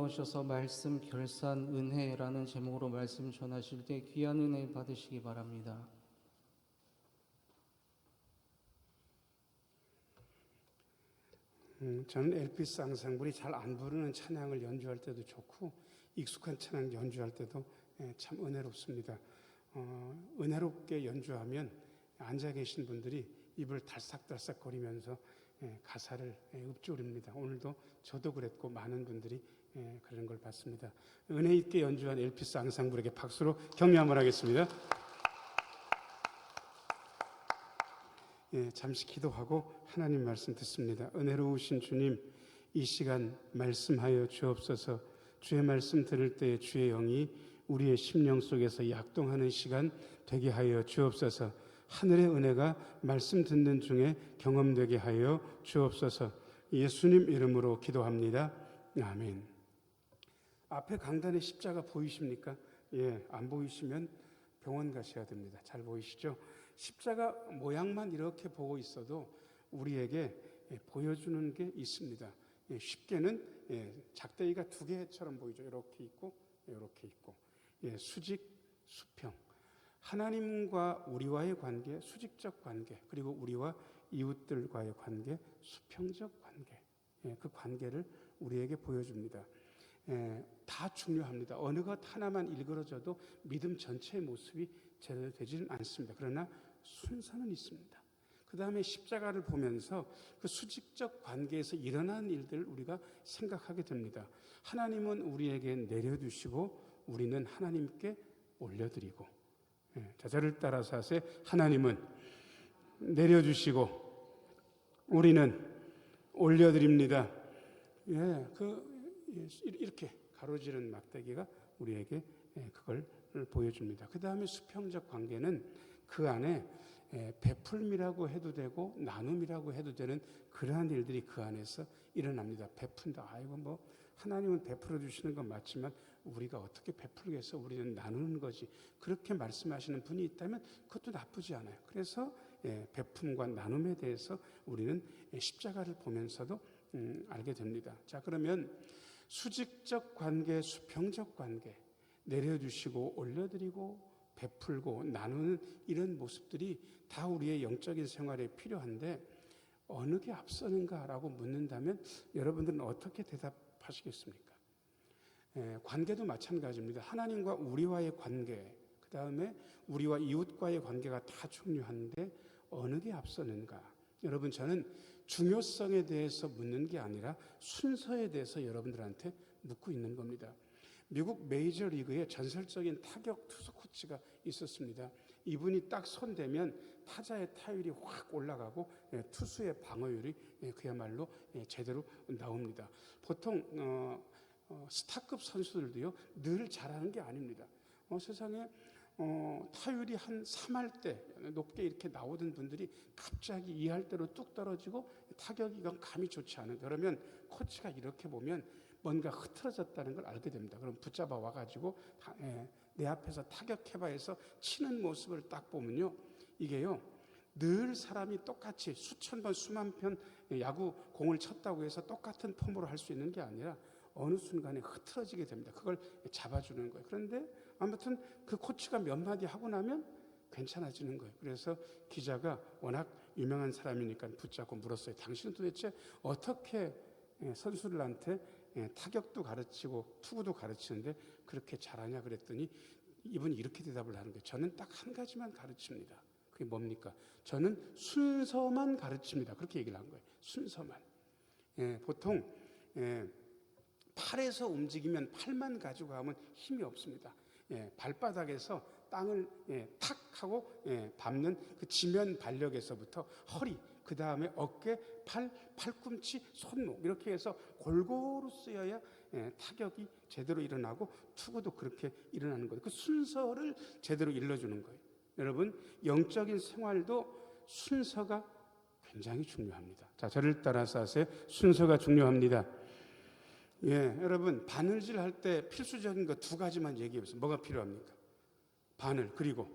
나오셔서 말씀 결산 은혜라는 제목으로 말씀 전하실 때 귀한 은혜 받으시기 바랍니다. 저는 엘피스 앙상블이 잘 안 부르는 찬양을 연주할 때도 좋고 익숙한 찬양 연주할 때도 참 은혜롭습니다. 은혜롭게 연주하면 앉아 계신 분들이 입을 달싹달싹 거리면서 가사를 읊조립니다. 오늘도 저도 그랬고 많은 분들이 그런 걸 봤습니다. 은혜 있게 연주한 엘피스 앙상블에게 박수로 격려 한번 하겠습니다. 잠시 기도하고 하나님 말씀 듣습니다. 은혜로우신 주님, 이 시간 말씀하여 주옵소서. 주의 말씀 들을 때 주의 영이 우리의 심령 속에서 약동하는 시간 되게 하여 주옵소서. 하늘의 은혜가 말씀 듣는 중에 경험되게 하여 주옵소서. 예수님 이름으로 기도합니다. 아멘. 앞에 강단의 십자가 보이십니까? 안 보이시면 병원 가셔야 됩니다. 잘 보이시죠? 십자가 모양만 이렇게 보고 있어도 우리에게 보여주는 게 있습니다. 쉽게는 작대기가 두 개처럼 보이죠. 이렇게 있고 이렇게 있고. 수직, 수평. 하나님과 우리와의 관계, 수직적 관계, 그리고 우리와 이웃들과의 관계, 수평적 관계. 그 관계를 우리에게 보여줍니다. 다 중요합니다. 어느 것 하나만 일그러져도 믿음 전체의 모습이 제대로 되지는 않습니다. 그러나 순서는 있습니다. 그 다음에 십자가를 보면서 그 수직적 관계에서 일어나는 일들을 우리가 생각하게 됩니다. 하나님은 우리에게 내려주시고 우리는 하나님께 올려드리고, 저를 따라서 하세요. 하나님은 내려주시고 우리는 올려드립니다. 이렇게 가로지른 막대기가 우리에게 그걸 보여줍니다. 그 다음에 수평적 관계는 그 안에 베풀미라고 해도 되고 나눔이라고 해도 되는 그러한 일들이 그 안에서 일어납니다. 베푼다. 이거 하나님은 베풀어 주시는 건 맞지만 우리가 어떻게 베풀겠어? 우리는 나누는 거지. 그렇게 말씀하시는 분이 있다면 그것도 나쁘지 않아요. 그래서 베품과 나눔에 대해서 우리는 십자가를 보면서도 알게 됩니다. 자, 그러면 수직적 관계, 수평적 관계, 내려주시고 올려드리고 베풀고 나누는 이런 모습들이 다 우리의 영적인 생활에 필요한데 어느 게 앞서는가라고 묻는다면 여러분들은 어떻게 대답하시겠습니까? 관계도 마찬가지입니다. 하나님과 우리와의 관계, 그 다음에 우리와 이웃과의 관계가 다 중요한데 어느 게 앞서는가? 여러분, 저는 중요성에 대해서 묻는 게 아니라 순서에 대해서 여러분들한테 묻고 있는 겁니다. 미국 메이저리그에 전설적인 타격 투수 코치가 있었습니다. 이분이 딱 손대면 타자의 타율이 확 올라가고 투수의 방어율이 그야말로 제대로 나옵니다. 보통 스타급 선수들도요 늘 잘하는 게 아닙니다. 세상에 타율이 한 3할 때 높게 이렇게 나오던 분들이 갑자기 2할 때로 뚝 떨어지고 타격이 감이 좋지 않은, 그러면 코치가 이렇게 보면 뭔가 흐트러졌다는 걸 알게 됩니다. 그럼 붙잡아 와가지고 내 앞에서 타격해봐 해서 치는 모습을 딱 보면요, 이게요 늘 사람이 똑같이 수천 번 수만 편 야구 공을 쳤다고 해서 똑같은 폼으로 할 수 있는 게 아니라 어느 순간에 흐트러지게 됩니다. 그걸 잡아주는 거예요. 그런데 아무튼 그 코치가 몇 마디 하고 나면 괜찮아지는 거예요. 그래서 기자가 워낙 유명한 사람이니까 붙잡고 물었어요. 당신은 도대체 어떻게 선수들한테 타격도 가르치고 투구도 가르치는데 그렇게 잘하냐 그랬더니 이분이 이렇게 대답을 하는 거예요. 저는 딱 한 가지만 가르칩니다. 그게 뭡니까? 저는 순서만 가르칩니다. 그렇게 얘기를 한 거예요. 순서만. 보통 팔에서 움직이면 팔만 가지고 가면 힘이 없습니다. 발바닥에서 땅을 탁 하고 밟는 그 지면 발력에서부터 허리, 그 다음에 어깨, 팔꿈치, 손목 이렇게 해서 골고루 쓰여야 타격이 제대로 일어나고 투구도 그렇게 일어나는 거예요. 그 순서를 제대로 일러주는 거예요. 여러분, 영적인 생활도 순서가 굉장히 중요합니다. 자, 저를 따라서 하세요. 순서가 중요합니다. 여러분, 바느질 할 때 필수적인 거 두 가지만 얘기해보세요. 뭐가 필요합니까? 바늘, 그리고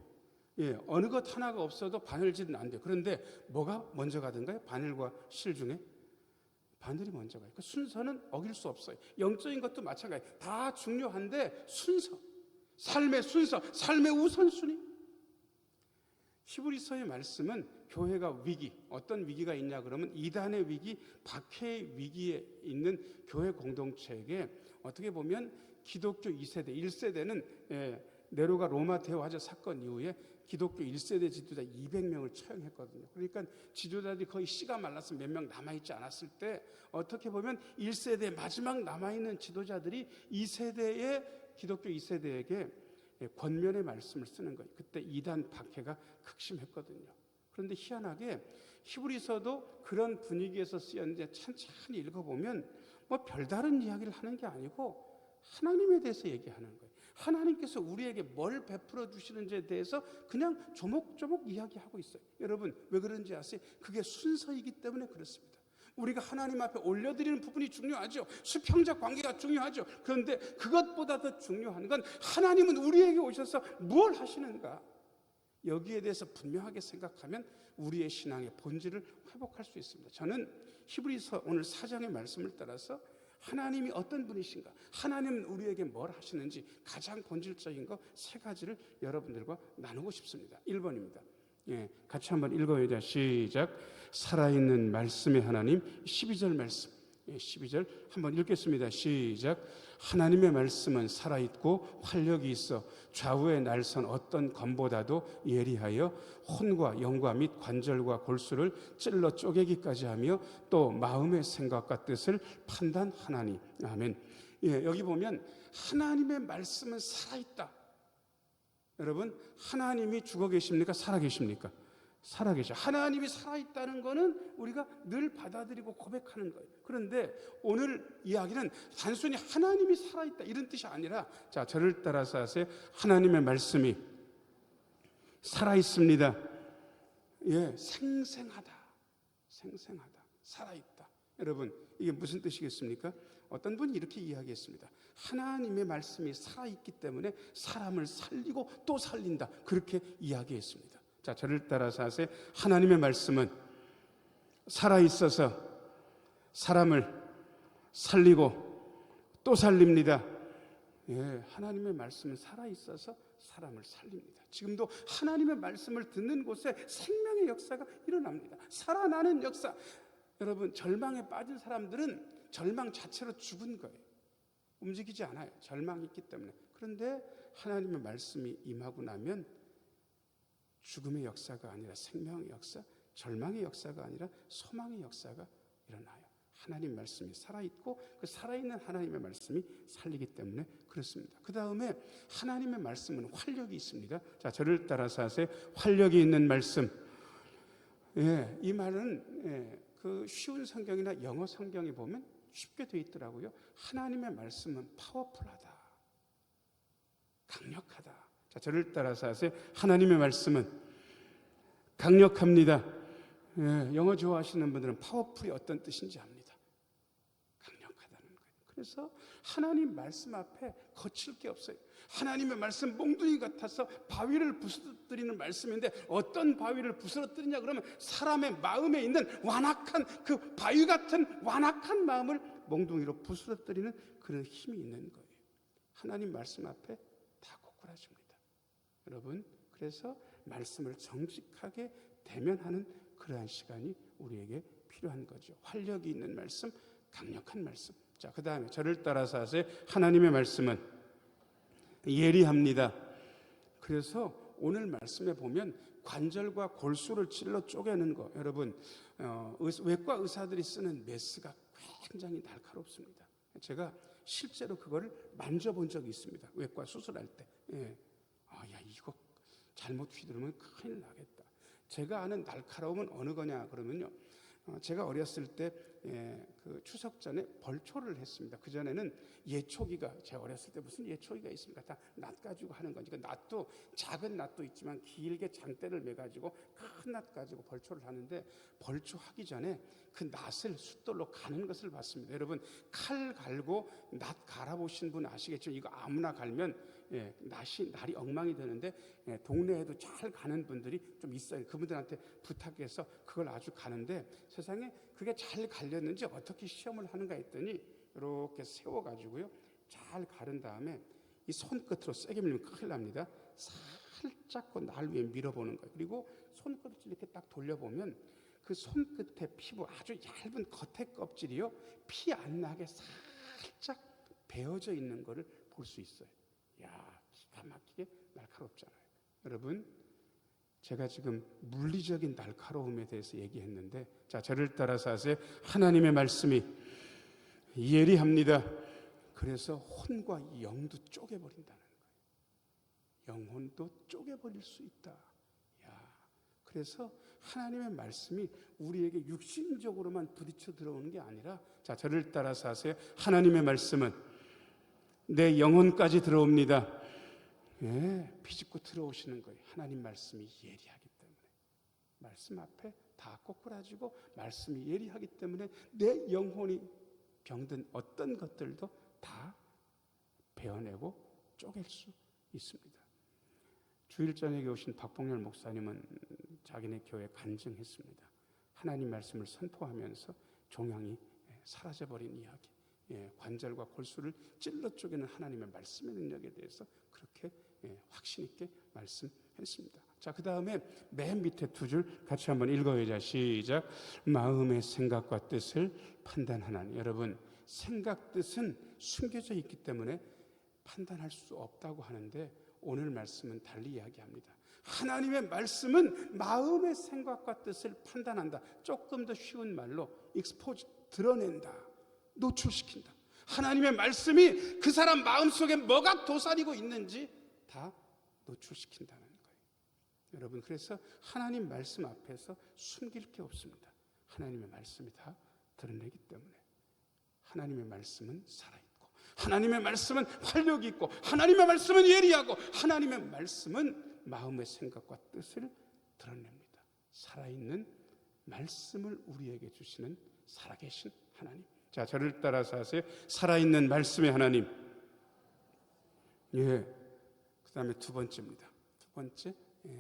어느 것 하나가 없어도 바느질은 안 돼요. 그런데 뭐가 먼저 가든가요? 바늘과 실 중에 바늘이 먼저 가요. 그 순서는 어길 수 없어요. 영적인 것도 마찬가지. 다 중요한데 순서, 삶의 순서, 삶의 우선순위. 히브리서의 말씀은 교회가 위기, 어떤 위기가 있냐 그러면 이단의 위기, 박해의 위기에 있는 교회 공동체에게 어떻게 보면 기독교 2세대, 1세대는 네로가 로마 대화제 사건 이후에 기독교 1세대 지도자 200명을 처형했거든요. 그러니까 지도자들이 거의 씨가 말라서 몇 명 남아있지 않았을 때 어떻게 보면 1세대 마지막 남아있는 지도자들이 2세대의 기독교 2세대에게 권면의 말씀을 쓰는 거예요. 그때 이단 박해가 극심했거든요. 그런데 희한하게 히브리서도 그런 분위기에서 쓰였는데 천천히 읽어보면 뭐 별다른 이야기를 하는 게 아니고 하나님에 대해서 얘기하는 거예요. 하나님께서 우리에게 뭘 베풀어 주시는지에 대해서 그냥 조목조목 이야기하고 있어요. 여러분 왜 그런지 아세요? 그게 순서이기 때문에 그렇습니다. 우리가 하나님 앞에 올려드리는 부분이 중요하죠. 수평적 관계가 중요하죠. 그런데 그것보다 더 중요한 건 하나님은 우리에게 오셔서 뭘 하시는가, 여기에 대해서 분명하게 생각하면 우리의 신앙의 본질을 회복할 수 있습니다. 저는 히브리서 오늘 4장의 말씀을 따라서 하나님이 어떤 분이신가, 하나님은 우리에게 뭘 하시는지 가장 본질적인 거 세 가지를 여러분들과 나누고 싶습니다. 1번입니다. 같이 한번 읽어요. 시작. 살아있는 말씀의 하나님. 12절 말씀, 12절 한번 읽겠습니다. 시작. 하나님의 말씀은 살아있고 활력이 있어 좌우의 날선 어떤 검보다도 예리하여 혼과 영과 및 관절과 골수를 찔러 쪼개기까지 하며 또 마음의 생각과 뜻을 판단하나니. 아멘. 여기 보면 하나님의 말씀은 살아있다. 여러분 하나님이 죽어 계십니까? 살아 계십니까? 살아 계셔. 하나님이 살아있다는 것은 우리가 늘 받아들이고 고백하는 거예요. 그런데 오늘 이야기는 단순히 하나님이 살아있다 이런 뜻이 아니라, 자, 저를 따라서 하세요. 하나님의 말씀이 살아있습니다. 생생하다. 생생하다. 살아있다. 여러분 이게 무슨 뜻이겠습니까? 어떤 분이 이렇게 이야기했습니다. 하나님의 말씀이 살아있기 때문에 사람을 살리고 또 살린다. 그렇게 이야기했습니다. 자, 저를 따라서 하세요. 하나님의 말씀은 살아있어서 사람을 살리고 또 살립니다. 하나님의 말씀은 살아있어서 사람을 살립니다. 지금도 하나님의 말씀을 듣는 곳에 생명의 역사가 일어납니다. 살아나는 역사. 여러분 절망에 빠진 사람들은 절망 자체로 죽은 거예요. 움직이지 않아요. 절망이 있기 때문에. 그런데 하나님의 말씀이 임하고 나면 죽음의 역사가 아니라 생명의 역사, 절망의 역사가 아니라 소망의 역사가 일어나요. 하나님 말씀이 살아있고 그 살아있는 하나님의 말씀이 살리기 때문에 그렇습니다. 그 다음에 하나님의 말씀은 활력이 있습니다. 자, 저를 따라서 하세요. 활력이 있는 말씀. 이 말은 그 쉬운 성경이나 영어 성경에 보면 쉽게 돼 있더라고요. 하나님의 말씀은 파워풀하다, 강력하다. 자, 저를 따라서 하세요. 하나님의 말씀은 강력합니다. 영어 좋아하시는 분들은 파워풀이 어떤 뜻인지 압니다. 강력하다는 거예요. 그래서 하나님 말씀 앞에 거칠 게 없어요. 하나님의 말씀 몽둥이 같아서 바위를 부스러뜨리는 말씀인데 어떤 바위를 부스러뜨리냐 그러면 사람의 마음에 있는 완악한 그 바위 같은 완악한 마음을 몽둥이로 부스러뜨리는 그런 힘이 있는 거예요. 하나님 말씀 앞에 다 고꾸라집니다. 여러분 그래서 말씀을 정직하게 대면하는 그러한 시간이 우리에게 필요한 거죠. 활력이 있는 말씀, 강력한 말씀. 자, 그 다음에 저를 따라서 하세요. 하나님의 말씀은 예리합니다. 그래서 오늘 말씀에 보면 관절과 골수를 찔러 쪼개는 거, 여러분 외과 의사들이 쓰는 메스가 굉장히 날카롭습니다. 제가 실제로 그거를 만져본 적이 있습니다. 외과 수술할 때. 야, 이거 잘못 휘두르면 큰일 나겠다. 제가 아는 날카로움은 어느 거냐 그러면요, 제가 어렸을 때 그 추석 전에 벌초를 했습니다. 그 전에는 예초기가, 제가 어렸을 때 무슨 예초기가 있습니까? 다 낫 가지고 하는 거니까, 낫도 작은 낫도 있지만 길게 장대를 매 가지고 큰 낫 가지고 벌초를 하는데, 벌초하기 전에 그 낫을 숫돌로 가는 것을 봤습니다. 여러분 칼 갈고 낫 갈아보신 분 아시겠죠? 이거 아무나 갈면 날이 엉망이 되는데 동네에도 잘 가는 분들이 좀 있어요. 그분들한테 부탁해서 그걸 아주 가는데, 세상에 그게 잘 갈렸는지 어떻게 시험을 하는가 했더니 이렇게 세워가지고요, 잘 가른 다음에 이 손끝으로 세게 밀면 큰일 납니다. 살짝 그 날 위에 밀어보는 거예요. 그리고 손끝을 이렇게 딱 돌려보면 그 손끝에 피부, 아주 얇은 겉에 껍질이요, 피 안 나게 살짝 베어져 있는 거를 볼 수 있어요. 야, 기가 막히게 날카롭잖아요. 여러분, 제가 지금 물리적인 날카로움에 대해서 얘기했는데, 자, 저를 따라서 하세요. 하나님의 말씀이 예리합니다. 그래서 혼과 영도 쪼개버린다는 거예요. 영혼도 쪼개버릴 수 있다. 야, 그래서 하나님의 말씀이 우리에게 육신적으로만 부딪혀 들어오는 게 아니라, 자, 저를 따라서 하세요. 하나님의 말씀은 내 영혼까지 들어옵니다. 예, 비집고 들어오시는 거예요. 하나님 말씀이 예리하기 때문에. 말씀 앞에 다 꼬꾸라지고 말씀이 예리하기 때문에 내 영혼이 병든 어떤 것들도 다 베어내고 쪼갤 수 있습니다. 주일 저녁에 오신 박봉렬 목사님은 자기네 교회에 간증했습니다. 하나님 말씀을 선포하면서 종양이 사라져버린 이야기, 관절과 골수를 찔러 쪼개는 하나님의 말씀의 능력에 대해서 그렇게 확신 있게 말씀했습니다. 자, 그 다음에 맨 밑에 두 줄 같이 한번 읽어보자. 시작. 마음의 생각과 뜻을 판단하나니. 여러분, 생각 뜻은 숨겨져 있기 때문에 판단할 수 없다고 하는데, 오늘 말씀은 달리 이야기합니다. 하나님의 말씀은 마음의 생각과 뜻을 판단한다. 조금 더 쉬운 말로 익스포즈, 드러낸다, 노출시킨다. 하나님의 말씀이 그 사람 마음속에 뭐가 도사리고 있는지 다 노출시킨다는 거예요. 여러분, 그래서 하나님 말씀 앞에서 숨길 게 없습니다. 하나님의 말씀이 다 드러내기 때문에. 하나님의 말씀은 살아있고, 하나님의 말씀은 활력이 있고, 하나님의 말씀은 예리하고, 하나님의 말씀은 마음의 생각과 뜻을 드러냅니다. 살아있는 말씀을 우리에게 주시는 살아계신 하나님. 자, 저를 따라서 하세요. 살아있는 말씀의 하나님. 예. 그 다음에 두 번째입니다. 두 번째,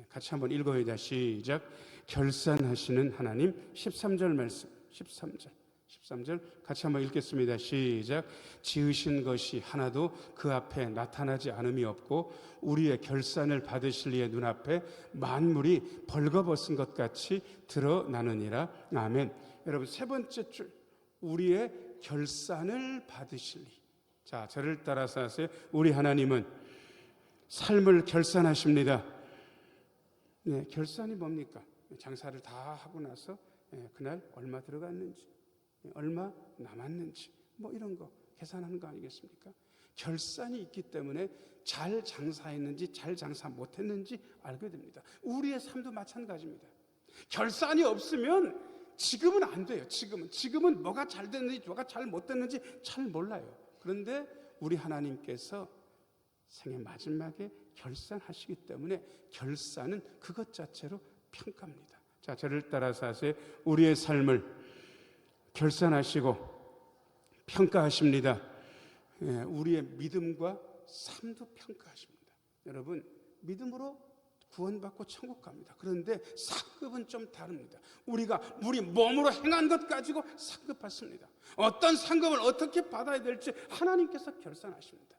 같이 한번 읽어야 시작. 결산하시는 하나님. 13절 말씀. 13절 같이 한번 읽겠습니다. 시작. 지으신 것이 하나도 그 앞에 나타나지 않음이 없고 우리의 결산을 받으실 이의 눈앞에 만물이 벌거벗은 것 같이 드러나느니라. 아멘. 여러분, 세 번째 줄, 우리의 결산을 받으실 이. 자, 저를 따라서 하세요. 우리 하나님은 삶을 결산하십니다. 네, 결산이 뭡니까? 장사를 다 하고 나서 그날 얼마 들어갔는지, 얼마 남았는지, 뭐 이런 거 계산하는 거 아니겠습니까? 결산이 있기 때문에 잘 장사했는지 잘 장사 못했는지 알게 됩니다. 우리의 삶도 마찬가지입니다. 결산이 없으면 지금은 안 돼요. 지금은 뭐가 잘 됐는지 뭐가 잘 못됐는지 잘 몰라요. 그런데 우리 하나님께서 생애 마지막에 결산하시기 때문에 결산은 그것 자체로 평가입니다. 자, 저를 따라서 하세요. 우리의 삶을 결산하시고 평가하십니다. 우리의 믿음과 삶도 평가하십니다. 여러분, 믿음으로 구원받고 천국 갑니다. 그런데 상급은 좀 다릅니다. 우리 몸으로 행한 것 가지고 상급 받습니다. 어떤 상급을 어떻게 받아야 될지 하나님께서 결산하십니다.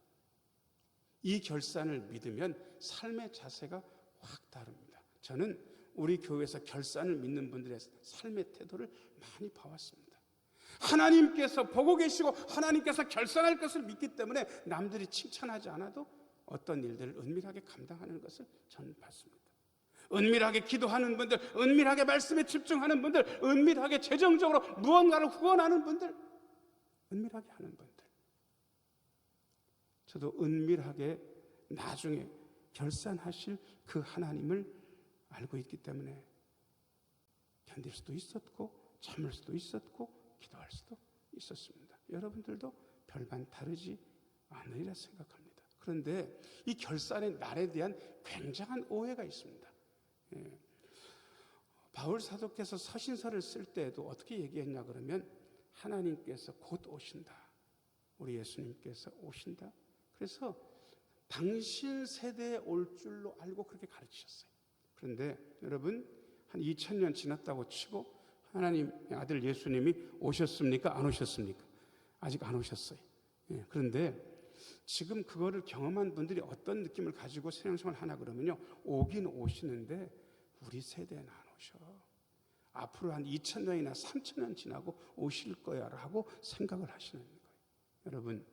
이 결산을 믿으면 삶의 자세가 확 다릅니다. 저는 우리 교회에서 결산을 믿는 분들의 삶의 태도를 많이 봐왔습니다. 하나님께서 보고 계시고 하나님께서 결산할 것을 믿기 때문에 남들이 칭찬하지 않아도 어떤 일들을 은밀하게 감당하는 것을 저는 봤습니다. 은밀하게 기도하는 분들, 은밀하게 말씀에 집중하는 분들, 은밀하게 재정적으로 무언가를 후원하는 분들, 은밀하게 하는 분들. 저도 은밀하게 나중에 결산하실 그 하나님을 알고 있기 때문에 견딜 수도 있었고 참을 수도 있었고 기도할 수도 있었습니다. 여러분들도 별반 다르지 않으리라 생각합니다. 그런데 이 결산의 날에 대한 굉장한 오해가 있습니다. 바울 사도께서 서신서를 쓸 때에도 어떻게 얘기했냐 그러면 하나님께서 곧 오신다. 우리 예수님께서 오신다. 그래서 당신 세대에 올 줄로 알고 그렇게 가르치셨어요. 그런데 여러분, 한 2000년 지났다고 치고 하나님 아들 예수님이 오셨습니까? 안 오셨습니까? 아직 안 오셨어요. 그런데 지금 그거를 경험한 분들이 어떤 느낌을 가지고 신앙생활을 하나 그러면요, 오긴 오시는데 우리 세대는 안 오셔. 앞으로 한 2000년이나 3000년 지나고 오실 거야라고 생각을 하시는 거예요. 여러분,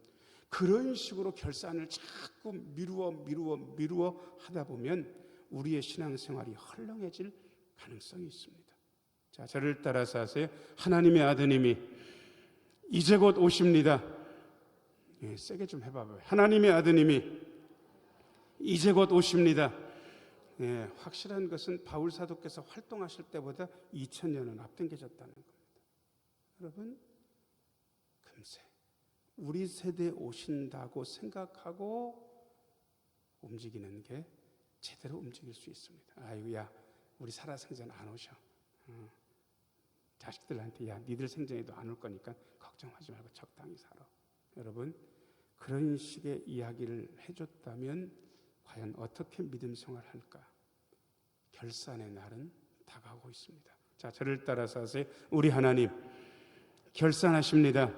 그런 식으로 결산을 자꾸 미루어 하다 보면 우리의 신앙생활이 헐렁해질 가능성이 있습니다. 자, 저를 따라서 하세요. 하나님의 아드님이 이제 곧 오십니다. 세게 좀 해봐봐요. 하나님의 아드님이 이제 곧 오십니다. 확실한 것은 바울 사도께서 활동하실 때보다 2000년은 앞당겨졌다는 겁니다. 여러분, 금세 우리 세대에 오신다고 생각하고 움직이는 게 제대로 움직일 수 있습니다. 아이고야, 우리 살아생전 안 오셔. 자식들한테 야, 니들 생전에도 안 올 거니까 걱정하지 말고 적당히 살아. 여러분, 그런 식의 이야기를 해줬다면 과연 어떻게 믿음 생활할까? 결산의 날은 다가오고 있습니다. 자, 저를 따라서 하세요. 우리 하나님 결산하십니다.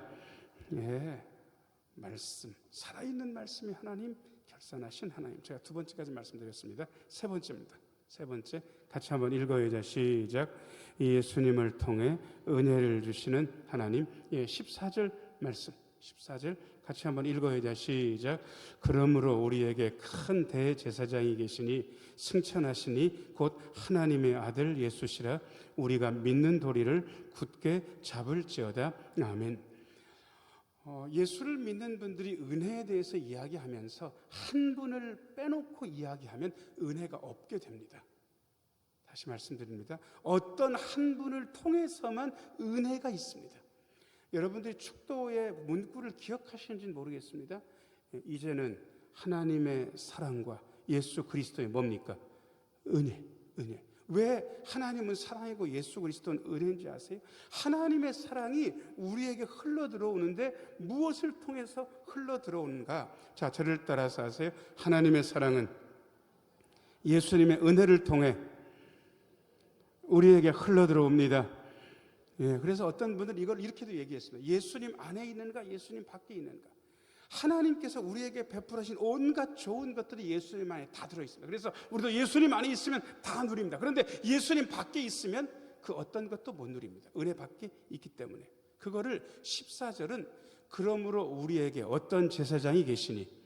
말씀, 살아있는 말씀이 하나님, 결산하신 하나님. 제가 두 번째까지 말씀드렸습니다. 세 번째입니다. 세 번째, 같이 한번 읽어야죠. 시작. 예수님을 통해 은혜를 주시는 하나님. 14절 말씀, 14절 같이 한번 읽어야죠. 시작. 그러므로 우리에게 큰 대제사장이 계시니 승천하시니 곧 하나님의 아들 예수시라. 우리가 믿는 도리를 굳게 잡을지어다. 아멘. 예수를 믿는 분들이 은혜에 대해서 이야기하면서 한 분을 빼놓고 이야기하면 은혜가 없게 됩니다. 다시 말씀드립니다. 어떤 한 분을 통해서만 은혜가 있습니다. 여러분들이 축도의 문구를 기억하시는지는 모르겠습니다. 이제는 하나님의 사랑과 예수 그리스도의 뭡니까? 은혜. 왜 하나님은 사랑이고 예수 그리스도는 은혜인지 아세요? 하나님의 사랑이 우리에게 흘러 들어오는데 무엇을 통해서 흘러 들어오는가? 자, 저를 따라서 하세요. 하나님의 사랑은 예수님의 은혜를 통해 우리에게 흘러 들어옵니다. 그래서 어떤 분들은 이걸 이렇게도 얘기했습니다. 예수님 안에 있는가, 예수님 밖에 있는가? 하나님께서 우리에게 베풀으신 온갖 좋은 것들이 예수님 안에 다 들어있습니다. 그래서 우리도 예수님 안에 있으면 다 누립니다. 그런데 예수님 밖에 있으면 그 어떤 것도 못 누립니다. 은혜 밖에 있기 때문에. 그거를 14절은 그러므로 우리에게 어떤 제사장이 계시니,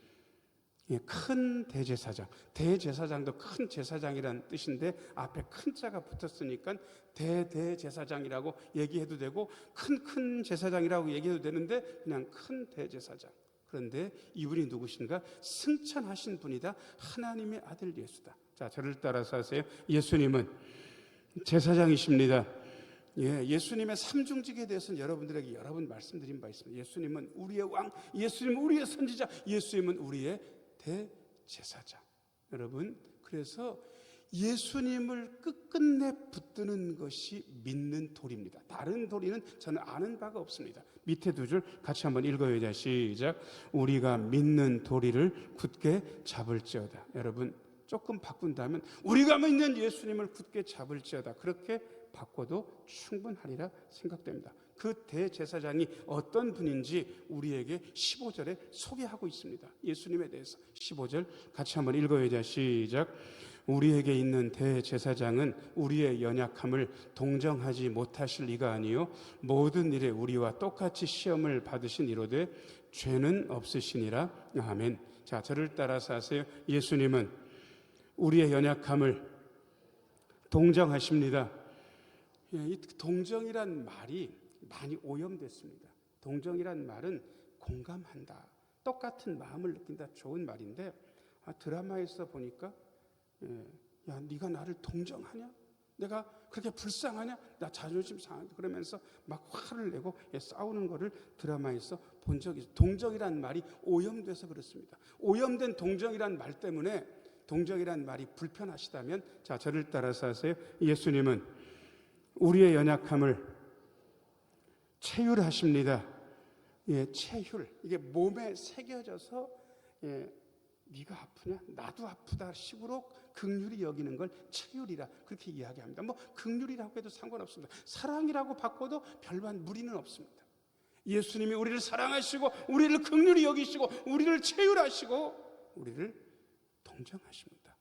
큰 대제사장, 대제사장도 큰 제사장이라는 뜻인데 앞에 큰 자가 붙었으니까 대제사장이라고 얘기해도 되고 큰 제사장이라고 얘기해도 되는데 그냥 큰 대제사장. 그런데 이분이 누구신가? 승천하신 분이다. 하나님의 아들 예수다. 자, 저를 따라서 하세요. 예수님은 제사장이십니다. 예수님의 삼중직에 대해서는 여러분들에게 여러 번 말씀드린 바 있습니다. 예수님은 우리의 왕, 예수님은 우리의 선지자, 예수님은 우리의 대제사장. 여러분, 그래서 예수님을 끝끝내 붙드는 것이 믿는 도리입니다. 다른 도리는 저는 아는 바가 없습니다. 밑에 두 줄 같이 한번 읽어야죠. 시작. 우리가 믿는 도리를 굳게 잡을지어다. 여러분, 조금 바꾼다면 우리가 믿는 예수님을 굳게 잡을지어다. 그렇게 바꿔도 충분하리라 생각됩니다. 그 대제사장이 어떤 분인지 우리에게 15절에 소개하고 있습니다. 예수님에 대해서 15절 같이 한번 읽어야죠. 시작. 우리에게 있는 대제사장은 우리의 연약함을 동정하지 못하실 이가 아니요 모든 일에 우리와 똑같이 시험을 받으신 이로되 죄는 없으시니라. 아멘. 자, 저를 따라서 하세요. 예수님은 우리의 연약함을 동정하십니다. 이 동정이란 말이 많이 오염됐습니다. 동정이란 말은 공감한다, 똑같은 마음을 느낀다, 좋은 말인데 드라마에서 보니까 야, 네가 나를 동정하냐? 내가 그렇게 불쌍하냐? 나 자존심 상한다 그러면서 막 화를 내고 싸우는 거를 드라마에서 본 적이 있어요. 동정이란 말이 오염돼서 그렇습니다. 오염된 동정이란 말 때문에 동정이란 말이 불편하시다면 자, 저를 따라서 하세요. 예수님은 우리의 연약함을 체휼하십니다. 체휼, 이게 몸에 새겨져서 네가 아프냐? 나도 아프다 식으로 긍휼히 여기는 걸 체휼이라 그렇게 이야기합니다. 뭐 긍휼이라고 해도 상관없습니다. 사랑이라고 바꿔도 별반 무리는 없습니다. 예수님이 우리를 사랑하시고 우리를 긍휼히 여기시고 우리를 체휼하시고 우리를 동정하십니다.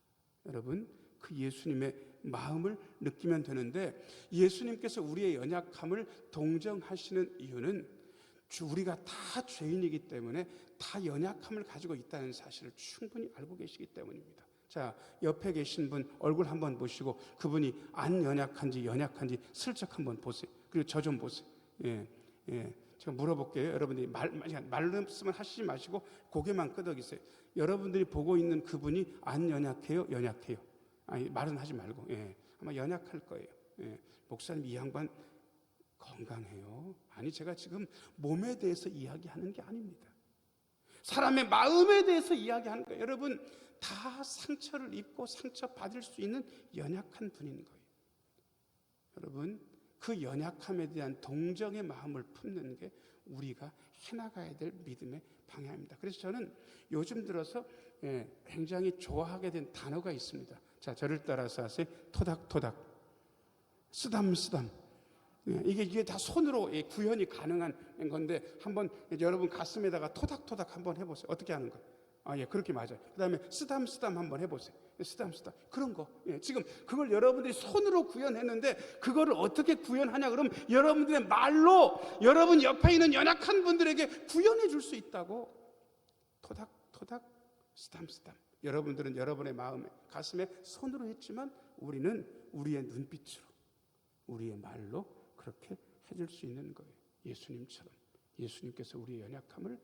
여러분, 그 예수님의 마음을 느끼면 되는데, 예수님께서 우리의 연약함을 동정하시는 이유는 우리가 다 죄인이기 때문에 다 연약함을 가지고 있다는 사실을 충분히 알고 계시기 때문입니다. 자, 옆에 계신 분 얼굴 한번 보시고 그분이 안 연약한지 연약한지 슬쩍 한번 보세요. 그리고 저 좀 보세요. 제가 물어볼게요. 여러분들이 말씀을 하시지 마시고 고개만 끄덕이세요. 여러분들이 보고 있는 그분이 안 연약해요? 연약해요? 아니, 말은 하지 말고. 아마 연약할 거예요. 목사님, 이 양반 건강해요? 아니, 제가 지금 몸에 대해서 이야기하는 게 아닙니다. 사람의 마음에 대해서 이야기하는 거예요. 여러분, 다 상처를 입고 상처받을 수 있는 연약한 분인 거예요. 여러분, 그 연약함에 대한 동정의 마음을 품는 게 우리가 해나가야 될 믿음의 방향입니다. 그래서 저는 요즘 들어서 굉장히 좋아하게 된 단어가 있습니다. 자, 저를 따라서 하세요. 토닥토닥, 쓰담쓰담. 이게 다 손으로 구현이 가능한 건데, 한번 여러분 가슴에다가 토닥토닥 한번 해보세요. 어떻게 하는 거예요? 그렇게 맞아요. 그 다음에 쓰담쓰담 한번 해보세요. 쓰담쓰담. 그런 거. 지금 그걸 여러분들이 손으로 구현했는데, 그거를 어떻게 구현하냐 그러면 여러분들의 말로 여러분 옆에 있는 연약한 분들에게 구현해 줄 수 있다고. 토닥토닥, 쓰담쓰담. 여러분들은 여러분의 마음에, 가슴에 손으로 했지만 우리는 우리의 눈빛으로, 우리의 말로 그렇게 해줄 수 있는 거예요. 예수님처럼. 예수님께서 우리의 연약함을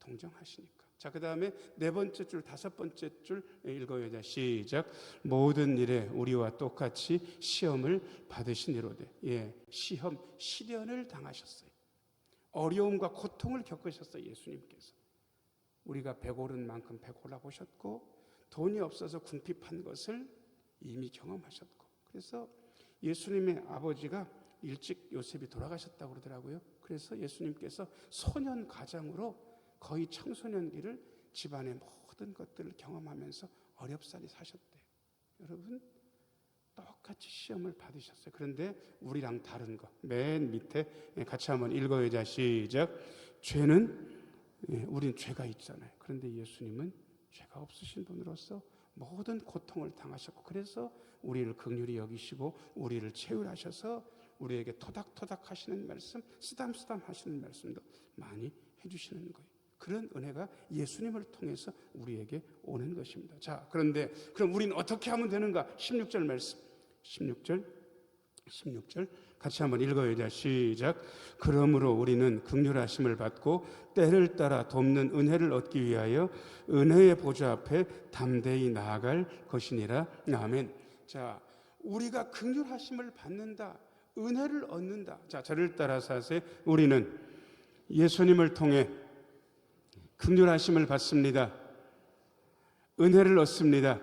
동정하시니까. 자, 그 다음에 네 번째 줄, 다섯 번째 줄 읽어요. 시작. 모든 일에 우리와 똑같이 시험을 받으시니로되. 시험, 시련을 당하셨어요. 어려움과 고통을 겪으셨어요. 예수님께서. 우리가 배고른 만큼 배고라 보셨고, 돈이 없어서 궁핍한 것을 이미 경험하셨고, 그래서 예수님의 아버지가 일찍 요셉이 돌아가셨다고 그러더라고요. 그래서 예수님께서 소년 가장으로 거의 청소년기를 집안의 모든 것들을 경험하면서 어렵사리 사셨대요. 여러분, 똑같이 시험을 받으셨어요. 그런데 우리랑 다른 거, 맨 밑에 같이 한번 읽어요. 시작. 죄는, 우리는 죄가 있잖아요. 그런데 예수님은 죄가 없으신 분으로서 모든 고통을 당하셨고, 그래서 우리를 긍휼히 여기시고 우리를 체휼하셔서 우리에게 토닥토닥 하시는 말씀, 쓰담쓰담 하시는 말씀도 많이 해주시는 거예요. 그런 은혜가 예수님을 통해서 우리에게 오는 것입니다. 자, 그런데 그럼 우리는 어떻게 하면 되는가? 16절 말씀. 16절 같이 한번 읽어요. 시작. 그러므로 우리는 긍휼하심을 받고 때를 따라 돕는 은혜를 얻기 위하여 은혜의 보좌 앞에 담대히 나아갈 것이니라. 아멘. 자, 우리가 긍휼하심을 받는다, 은혜를 얻는다. 자, 저를 따라서 하세요. 우리는 예수님을 통해 긍휼하심을 받습니다. 은혜를 얻습니다.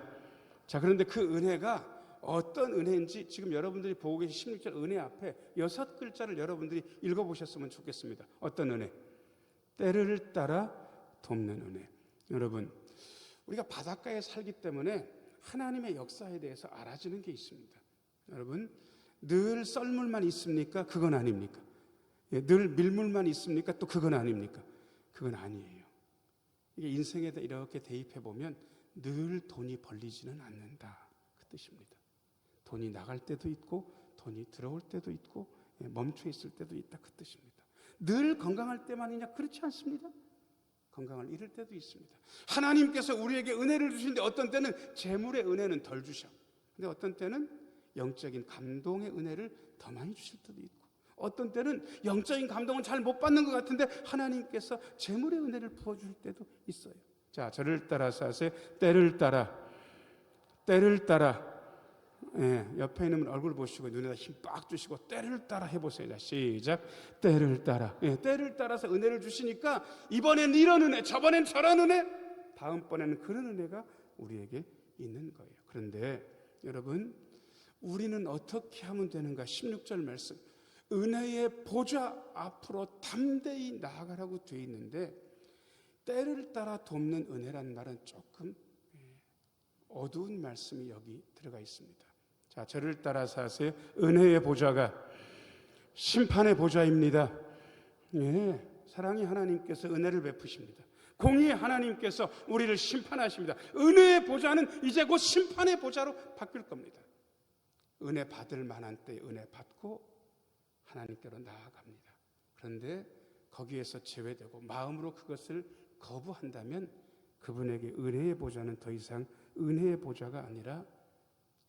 자, 그런데 그 은혜가 어떤 은혜인지 지금 여러분들이 보고 계신 16절 은혜 앞에 6글자를 여러분들이 읽어보셨으면 좋겠습니다. 어떤 은혜? 때를 따라 돕는 은혜. 여러분, 우리가 바닷가에 살기 때문에 하나님의 역사에 대해서 알아지는 게 있습니다. 여러분, 늘 썰물만 있습니까? 그건 아닙니까? 늘 밀물만 있습니까? 또 그건 아닙니까? 그건 아니에요. 이게 인생에 이렇게 대입해 보면 늘 돈이 벌리지는 않는다, 그 뜻입니다. 돈이 나갈 때도 있고 돈이 들어올 때도 있고 멈춰 있을 때도 있다, 그 뜻입니다. 늘 건강할 때만이냐? 그렇지 않습니다. 건강을 잃을 때도 있습니다. 하나님께서 우리에게 은혜를 주시는데 어떤 때는 재물의 은혜는 덜 주셔. 근데 어떤 때는 영적인 감동의 은혜를 더 많이 주실 때도 있고, 어떤 때는 영적인 감동은 잘 못 받는 것 같은데 하나님께서 재물의 은혜를 부어주실 때도 있어요. 자, 저를 따라서 하세요. 때를 따라. 옆에 있는 분 얼굴 보시고 눈에다 힘 빡 주시고 때를 따라 해보세요. 시작. 때를 따라. 때를 따라서 은혜를 주시니까 이번엔 이런 은혜, 저번엔 저런 은혜, 다음번에는 그런 은혜가 우리에게 있는 거예요. 그런데 여러분, 우리는 어떻게 하면 되는가? 16절 말씀. 은혜의 보좌 앞으로 담대히 나아가라고 되어 있는데, 때를 따라 돕는 은혜라는 말은 조금 어두운 말씀이 여기 들어가 있습니다. 자, 저를 따라 사세요. 은혜의 보좌가 심판의 보좌입니다. 예, 사랑의 하나님께서 은혜를 베푸십니다. 공의의 하나님께서 우리를 심판하십니다. 은혜의 보좌는 이제 곧 심판의 보좌로 바뀔 겁니다. 은혜 받을 만한 때에 은혜 받고 하나님께로 나아갑니다. 그런데 거기에서 제외되고 마음으로 그것을 거부한다면 그분에게 은혜의 보좌는 더 이상 은혜의 보좌가 아니라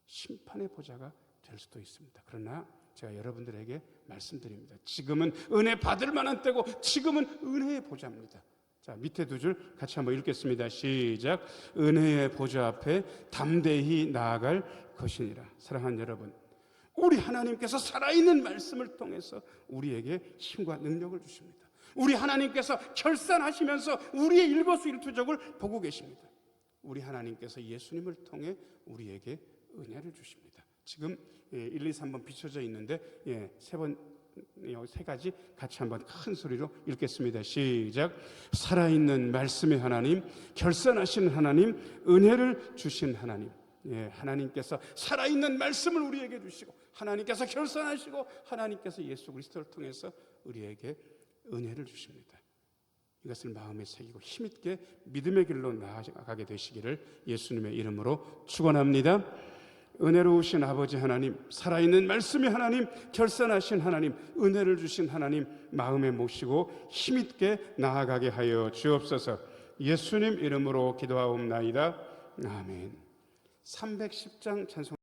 심판의 보좌가 될 수도 있습니다. 그러나 제가 여러분들에게 말씀드립니다. 지금은 은혜 받을 만한 때고 지금은 은혜의 보좌입니다. 자, 밑에 두 줄 같이 한번 읽겠습니다. 시작. 은혜의 보좌 앞에 담대히 나아갈 것이니라. 사랑하는 여러분, 우리 하나님께서 살아있는 말씀을 통해서 우리에게 힘과 능력을 주십니다. 우리 하나님께서 결산하시면서 우리의 일거수일투족을 보고 계십니다. 우리 하나님께서 예수님을 통해 우리에게 은혜를 주십니다. 지금 1, 2, 3번 비춰져 있는데 세 가지 같이 한번 큰 소리로 읽겠습니다. 시작. 살아있는 말씀의 하나님, 결산하신 하나님, 은혜를 주신 하나님. 하나님께서 살아있는 말씀을 우리에게 주시고 하나님께서 결산하시고 하나님께서 예수 그리스도를 통해서 우리에게 은혜를 주십니다. 이것을 마음에 새기고 힘있게 믿음의 길로 나아가게 되시기를 예수님의 이름으로 축원합니다. 은혜로우신 아버지 하나님, 살아있는 말씀의 하나님, 결산하신 하나님, 은혜를 주신 하나님 마음에 모시고 힘있게 나아가게 하여 주옵소서. 예수님 이름으로 기도하옵나이다. 아멘. 310장 찬송